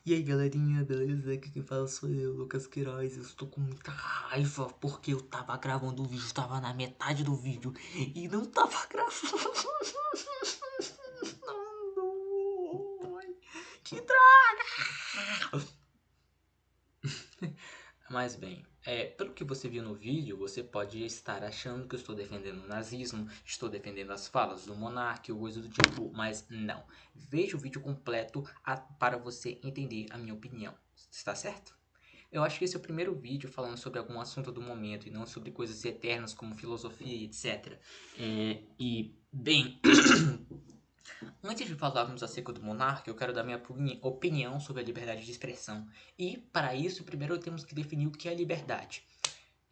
E aí galerinha, beleza? Aqui quem fala sou eu, Lucas Queiroz. Eu estou com muita raiva porque eu tava gravando o vídeo, tava na metade do vídeo e não tava gravando. Não, que droga! Mas bem, pelo que você viu no vídeo, você pode estar achando que eu estou defendendo o nazismo, estou defendendo as falas do monarca ou coisa do tipo, mas não. Veja o vídeo completo para você entender a minha opinião, está certo? Eu acho que esse é o primeiro vídeo falando sobre algum assunto do momento e não sobre coisas eternas como filosofia e etc. Bem, antes de falarmos acerca do monarca, eu quero dar minha opinião sobre a liberdade de expressão. E, para isso, primeiro temos que definir o que é liberdade.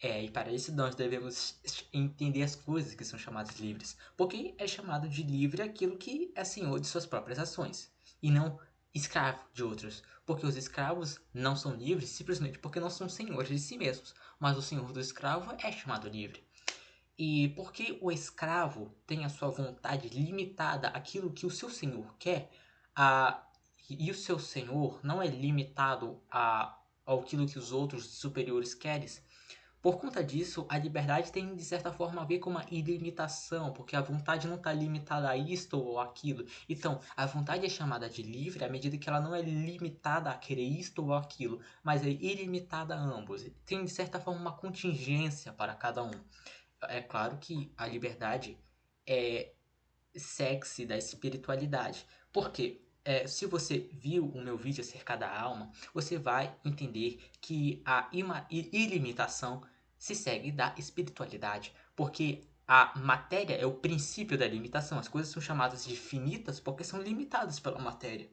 E para isso nós devemos entender as coisas que são chamadas livres. Porque é chamado de livre aquilo que é senhor de suas próprias ações, e não escravo de outros. Porque os escravos não são livres simplesmente porque não são senhores de si mesmos. Mas o senhor do escravo é chamado livre. E porque o escravo tem a sua vontade limitada àquilo que o seu senhor quer, a, e o seu senhor não é limitado ao aquilo que os outros superiores querem, por conta disso, a liberdade tem de certa forma a ver com uma ilimitação, porque a vontade não está limitada a isto ou aquilo. Então, a vontade é chamada de livre à medida que ela não é limitada a querer isto ou aquilo, mas é ilimitada a ambos. Tem de certa forma uma contingência para cada um. É claro que a liberdade é sexy da espiritualidade. Por quê? Se você viu o meu vídeo acerca da alma, você vai entender que a ilimitação se segue da espiritualidade, porque a matéria é o princípio da limitação. As coisas são chamadas de finitas porque são limitadas pela matéria.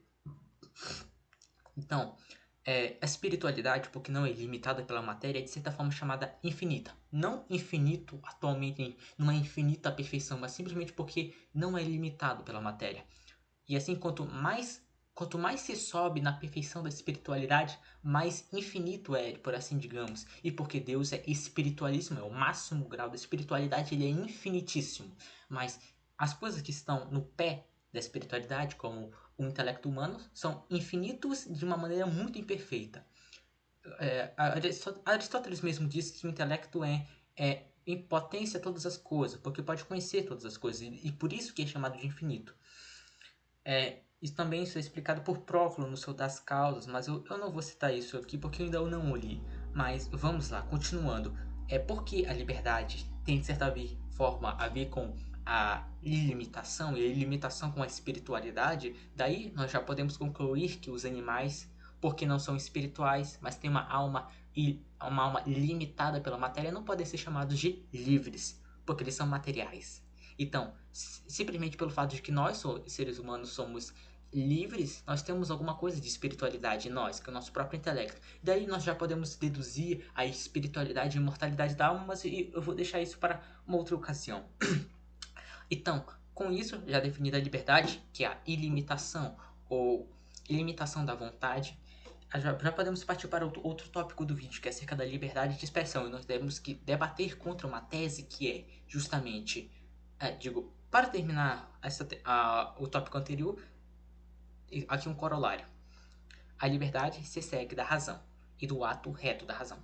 Então, a espiritualidade, porque não é limitada pela matéria, é de certa forma chamada infinita. Não infinito atualmente numa infinita perfeição, mas simplesmente porque não é limitado pela matéria. E assim, quanto mais se sobe na perfeição da espiritualidade, mais infinito é, por assim digamos. E porque Deus é espiritualíssimo, é o máximo grau da espiritualidade, ele é infinitíssimo. Mas as coisas que estão no pé da espiritualidade, como o intelecto humano, são infinitos de uma maneira muito imperfeita. Aristóteles mesmo disse que o intelecto é em potência todas as coisas, porque pode conhecer todas as coisas, e por isso que é chamado de infinito. Isso também é explicado por Próclo no seu Das Causas, mas eu não vou citar isso aqui porque eu ainda não o li. Mas vamos lá, continuando. É porque a liberdade tem de certa forma a ver com a ilimitação e a ilimitação com a espiritualidade. Daí nós já podemos concluir que os animais, porque não são espirituais, mas têm uma alma limitada pela matéria, não podem ser chamados de livres, porque eles são materiais. Então, simplesmente pelo fato de que nós, seres humanos, somos livres, nós temos alguma coisa de espiritualidade em nós, que é o nosso próprio intelecto. Daí nós já podemos deduzir a espiritualidade e imortalidade da alma, mas eu vou deixar isso para uma outra ocasião. Então, com isso, já definida a liberdade, que é a ilimitação ou ilimitação da vontade, já podemos partir para outro tópico do vídeo, que é acerca da liberdade de expressão. E nós temos que debater contra uma tese que é justamente, para terminar o tópico anterior, aqui um corolário. A liberdade se segue da razão e do ato reto da razão.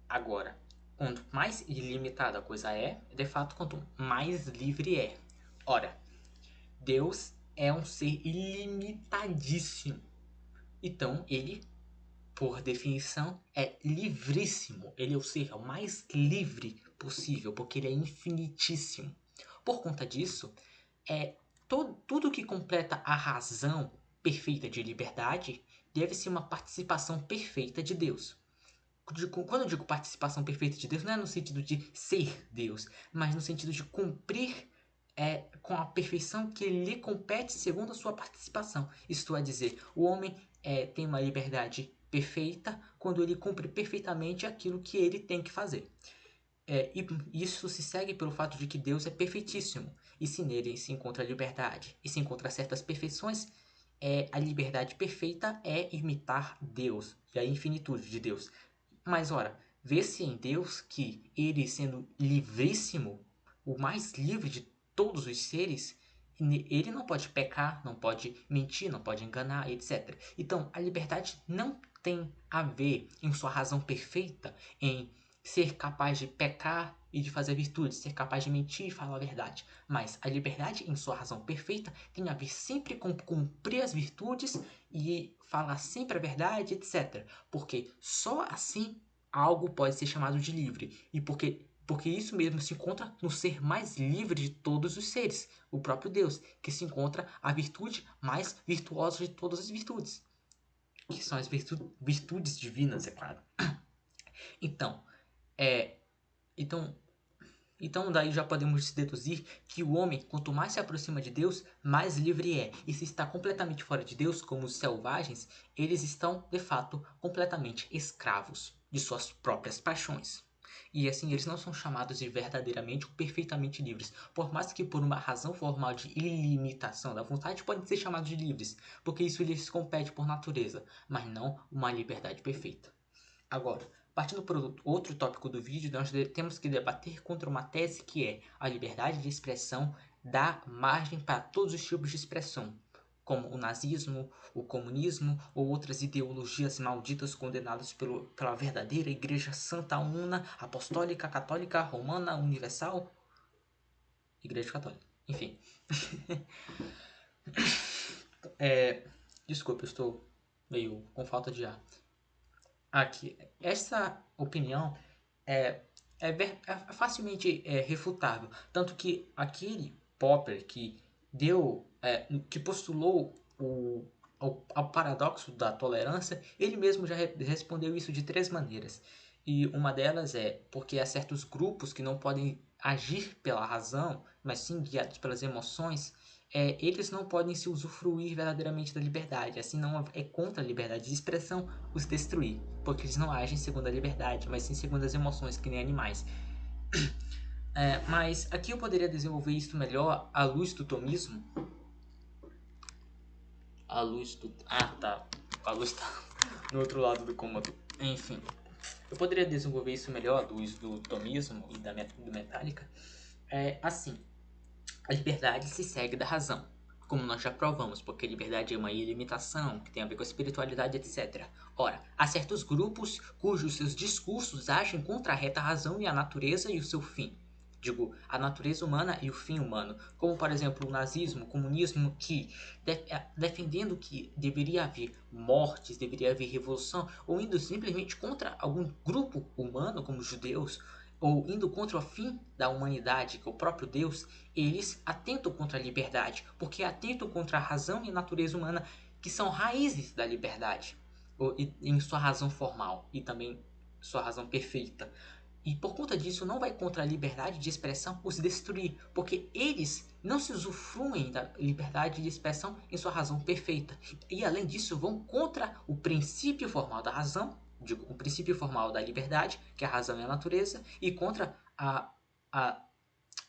Agora, quanto mais ilimitada a coisa é, de fato, quanto mais livre é. Ora, Deus é um ser ilimitadíssimo. Então, ele, por definição, é livríssimo. Ele é o ser mais livre possível, porque ele é infinitíssimo. Por conta disso, tudo que completa a razão perfeita de liberdade deve ser uma participação perfeita de Deus. Quando eu digo participação perfeita de Deus, não é no sentido de ser Deus, mas no sentido de cumprir com a perfeição que lhe compete segundo a sua participação. Isto é dizer, o homem tem uma liberdade perfeita quando ele cumpre perfeitamente aquilo que ele tem que fazer. E isso se segue pelo fato de que Deus é perfeitíssimo, e se nele se encontra a liberdade, e se encontra certas perfeições, a liberdade perfeita é imitar Deus, e a infinitude de Deus. Mas ora, vê-se em Deus que ele, sendo livríssimo, o mais livre de todos os seres, ele não pode pecar, não pode mentir, não pode enganar, etc. Então, a liberdade não tem a ver em sua razão perfeita, em ser capaz de pecar e de fazer virtudes, ser capaz de mentir e falar a verdade. Mas a liberdade em sua razão perfeita tem a ver sempre com cumprir as virtudes e falar sempre a verdade, etc. Porque só assim algo pode ser chamado de livre. E porque isso mesmo se encontra no ser mais livre de todos os seres, o próprio Deus, que se encontra a virtude mais virtuosa de todas as virtudes, que são as virtudes divinas, é claro. Então, é, então, então daí já podemos deduzir que o homem, quanto mais se aproxima de Deus, mais livre é. E se está completamente fora de Deus, como os selvagens, eles estão, de fato, completamente escravos de suas próprias paixões. E assim, eles não são chamados de verdadeiramente ou perfeitamente livres. Por mais que por uma razão formal de ilimitação da vontade, podem ser chamados de livres, porque isso lhes compete por natureza, mas não uma liberdade perfeita. Agora, partindo para outro tópico do vídeo, nós temos que debater contra uma tese que é a liberdade de expressão dá margem para todos os tipos de expressão, como o nazismo, o comunismo ou outras ideologias malditas condenadas pela verdadeira Igreja Santa Una, Apostólica, Católica, Romana, Universal, Igreja Católica. Enfim. Desculpa, eu estou meio com falta de ar. Aqui, essa opinião é facilmente refutável. Tanto que aquele Popper que postulou ao paradoxo da tolerância, ele mesmo já respondeu isso de 3 maneiras. E uma delas é porque há certos grupos que não podem agir pela razão, mas sim guiados pelas emoções, eles não podem se usufruir verdadeiramente da liberdade. Assim, não é contra a liberdade de expressão os destruir, porque eles não agem segundo a liberdade, mas sim segundo as emoções, que nem animais. Mas aqui eu poderia desenvolver isso melhor à luz do tomismo. À luz do... Ah, tá. A luz tá no outro lado do cômodo. Enfim, eu poderia desenvolver isso melhor à luz do tomismo e do Metallica. Assim, a liberdade se segue da razão, como nós já provamos, porque a liberdade é uma ilimitação, que tem a ver com a espiritualidade, etc. Ora, há certos grupos cujos seus discursos agem contra a reta razão e a natureza e o seu fim. Digo, a natureza humana e o fim humano, como por exemplo o nazismo, o comunismo, que defendendo que deveria haver mortes, deveria haver revolução, ou indo simplesmente contra algum grupo humano, como os judeus, ou indo contra o fim da humanidade, que é o próprio Deus, eles atentam contra a liberdade, porque atentam contra a razão e a natureza humana, que são raízes da liberdade, em sua razão formal e também sua razão perfeita. E por conta disso não vai contra a liberdade de expressão os destruir, porque eles não se usufruem da liberdade de expressão em sua razão perfeita. E além disso vão contra o princípio formal da razão, digo, o princípio formal da liberdade, que é a razão e a natureza, e contra a,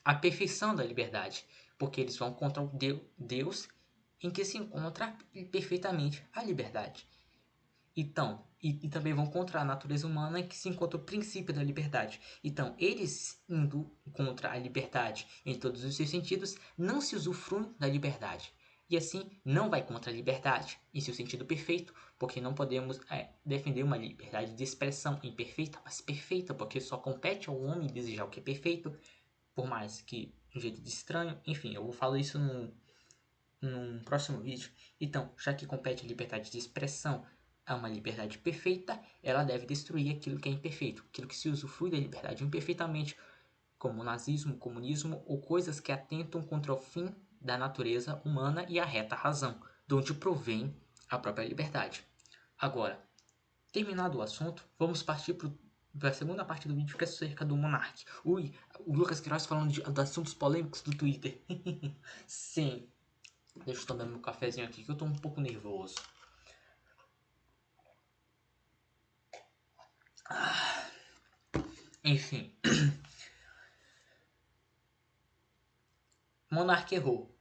a perfeição da liberdade, porque eles vão contra o Deus em que se encontra perfeitamente a liberdade. Então, e também vão contra a natureza humana em que se encontra o princípio da liberdade. Então, eles indo contra a liberdade em todos os seus sentidos, não se usufruem da liberdade. E assim, não vai contra a liberdade em seu sentido perfeito, porque não podemos defender uma liberdade de expressão imperfeita, mas perfeita, porque só compete ao homem desejar o que é perfeito, por mais que de um jeito de estranho. Enfim, eu vou falar isso num próximo vídeo. Então, já que compete a liberdade de expressão a uma liberdade perfeita, ela deve destruir aquilo que é imperfeito, aquilo que se usufrui da liberdade imperfeitamente, como o nazismo, o comunismo ou coisas que atentam contra o fim da natureza humana e a reta razão, de onde provém a própria liberdade. Agora, terminado o assunto, vamos partir para a segunda parte do vídeo, que é acerca do Monark. Ui, o Lucas Queiroz falando de assuntos polêmicos do Twitter. Sim. Deixa eu tomar meu cafezinho aqui, que eu tô um pouco nervoso. Enfim. Monark errou.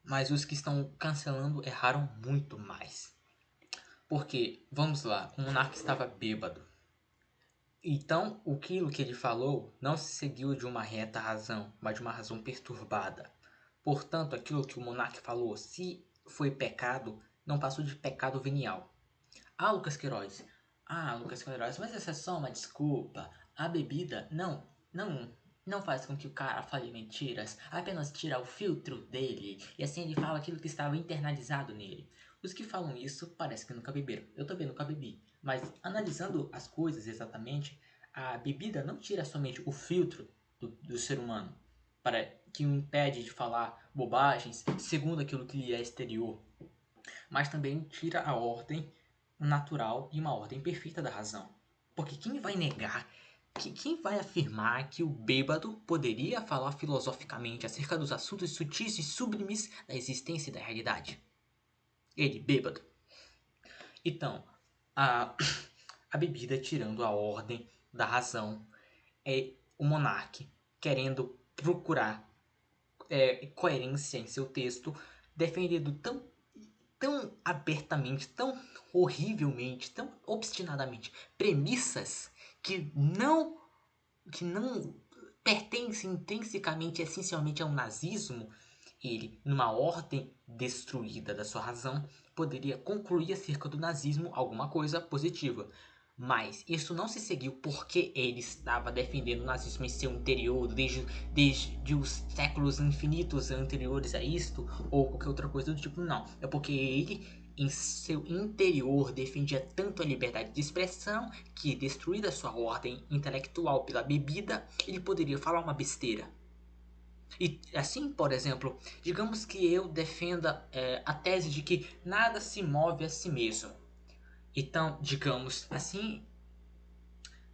Mas os que estão cancelando erraram muito mais. Porque, vamos lá, o Monark estava bêbado. Então, aquilo que ele falou não se seguiu de uma reta razão, mas de uma razão perturbada. Portanto, aquilo que o monarca falou, se foi pecado, não passou de pecado venial. Ah, Lucas Queiroz. Ah, Lucas Queiroz, mas essa é só uma desculpa. A bebida não faz com que o cara fale mentiras, apenas tira o filtro dele e assim ele fala aquilo que estava internalizado nele. Os que falam isso parece que nunca beberam. Eu também nunca bebi, mas analisando as coisas exatamente, a bebida não tira somente o filtro do ser humano para que o impede de falar bobagens segundo aquilo que lhe é exterior, mas também tira a ordem natural e uma ordem perfeita da razão. Porque quem vai negar, quem vai afirmar que o bêbado poderia falar filosoficamente acerca dos assuntos sutis e sublimes da existência e da realidade? Ele, bêbado. Então, a, a bebida tirando a ordem da razão é o monarca querendo procurar coerência em seu texto, defendendo tão abertamente, tão horrivelmente, tão obstinadamente premissas que não pertencem intrinsecamente, essencialmente ao nazismo. Ele, numa ordem destruída da sua razão, poderia concluir acerca do nazismo alguma coisa positiva. Mas isso não se seguiu porque ele estava defendendo o nazismo em seu interior desde os séculos infinitos anteriores a isto, ou qualquer outra coisa do tipo, não. É porque ele, em seu interior, defendia tanto a liberdade de expressão que, destruída sua ordem intelectual pela bebida, ele poderia falar uma besteira. E assim, por exemplo, digamos que eu defenda a tese de que nada se move a si mesmo. Então, digamos assim,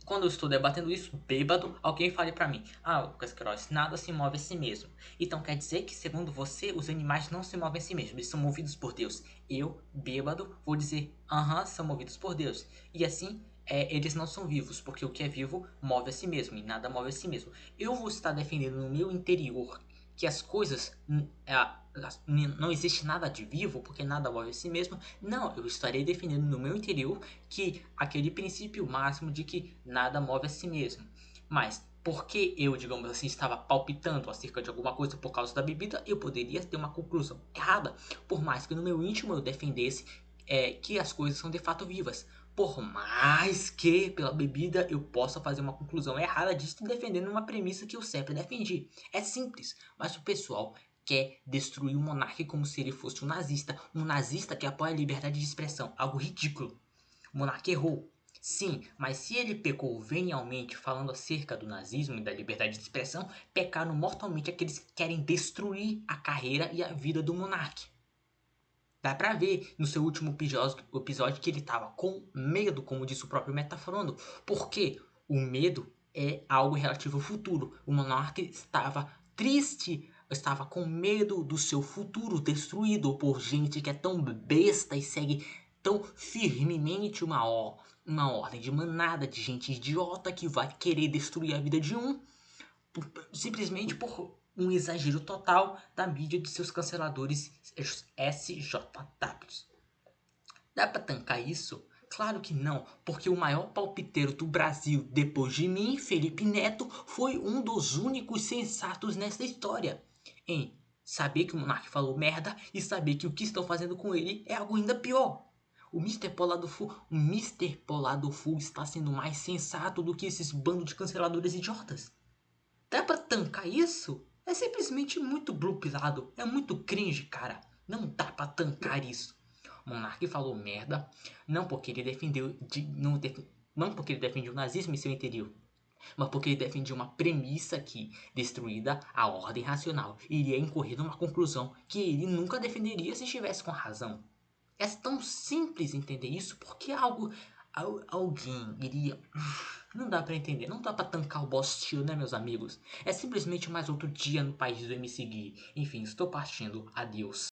quando eu estou debatendo isso, bêbado, alguém fale pra mim: Ah, Lucas Queiroz, nada se move a si mesmo. Então quer dizer que, segundo você, os animais não se movem a si mesmos, eles são movidos por Deus. Eu, bêbado, vou dizer: Aham, são movidos por Deus. E assim, eles não são vivos, porque o que é vivo move a si mesmo e nada move a si mesmo. Eu vou estar defendendo no meu interior que as coisas não existe nada de vivo, porque nada move a si mesmo. Não, eu estarei defendendo no meu interior que aquele princípio máximo de que nada move a si mesmo. Mas porque eu, digamos assim, estava palpitando acerca de alguma coisa por causa da bebida, eu poderia ter uma conclusão errada, por mais que no meu íntimo eu defendesse que as coisas são de fato vivas. Por mais que pela bebida eu possa fazer uma conclusão errada disso, defendendo uma premissa que eu sempre defendi. É simples, mas o pessoal quer destruir o monarca como se ele fosse um nazista que apoia a liberdade de expressão, algo ridículo. O monarca errou, sim, mas se ele pecou venialmente falando acerca do nazismo e da liberdade de expressão, pecaram mortalmente aqueles que querem destruir a carreira e a vida do monarca. Dá pra ver no seu último episódio que ele tava com medo, como disse o próprio Metafrono, porque o medo é algo relativo ao futuro. O monarca estava triste, estava com medo do seu futuro destruído por gente que é tão besta e segue tão firmemente uma ordem de manada de gente idiota que vai querer destruir a vida de um simplesmente por um exagero total da mídia de seus canceladores SJWs. Dá pra tancar isso? Claro que não, porque o maior palpiteiro do Brasil depois de mim, Felipe Neto, foi um dos únicos sensatos nessa história. Em saber que o monarca falou merda e saber que o que estão fazendo com ele é algo ainda pior. O Mr. Polado Full está sendo mais sensato do que esses bandos de canceladores idiotas. Dá pra tancar isso? É simplesmente muito blupilado. É muito cringe, cara. Não dá pra tancar isso. O Monark falou merda, não porque ele defendeu. Não porque ele defendeu o nazismo em seu interior, mas porque ele defendia uma premissa que, destruída a ordem racional, iria incorrer numa conclusão que ele nunca defenderia se estivesse com razão. É tão simples entender isso porque alguém iria. Não dá pra entender, não dá pra tancar o boss tio, né, meus amigos? É simplesmente mais outro dia no país do MC Gui. Enfim, estou partindo. Adeus.